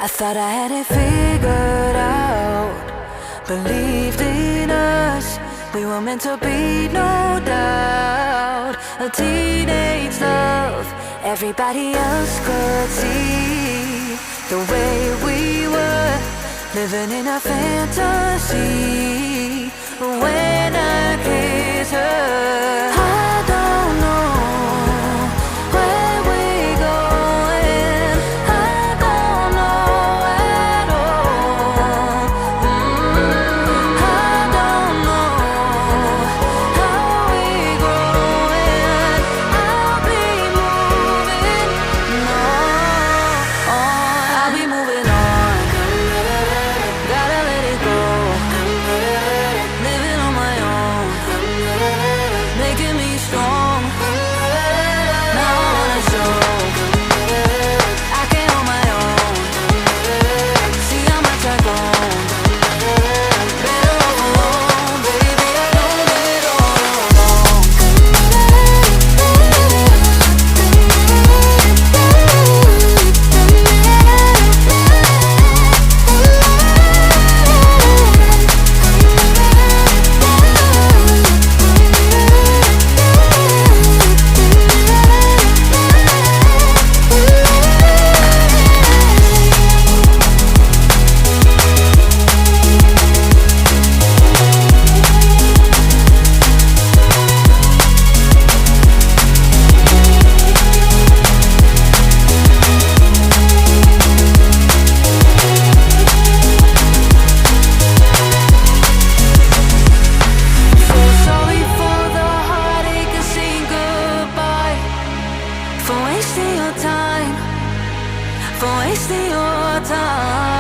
I thought I had it figured out, believed in us, we were meant to be, no doubt. A teenage love, everybody else could see the way we were, living in a fantasy. When I kiss her, I don't know where we're going, I don't know at all. I don't know how we're growing. I'll be moving on. I'll be moving on. Gotta let it go. Living on my own, making me strong. Now I wanna show I can hold my own. See how much I've grown. Better off alone, baby. I know it all along. So sorry for the heartache and saying goodbye, for wasting your time, for wasting your time.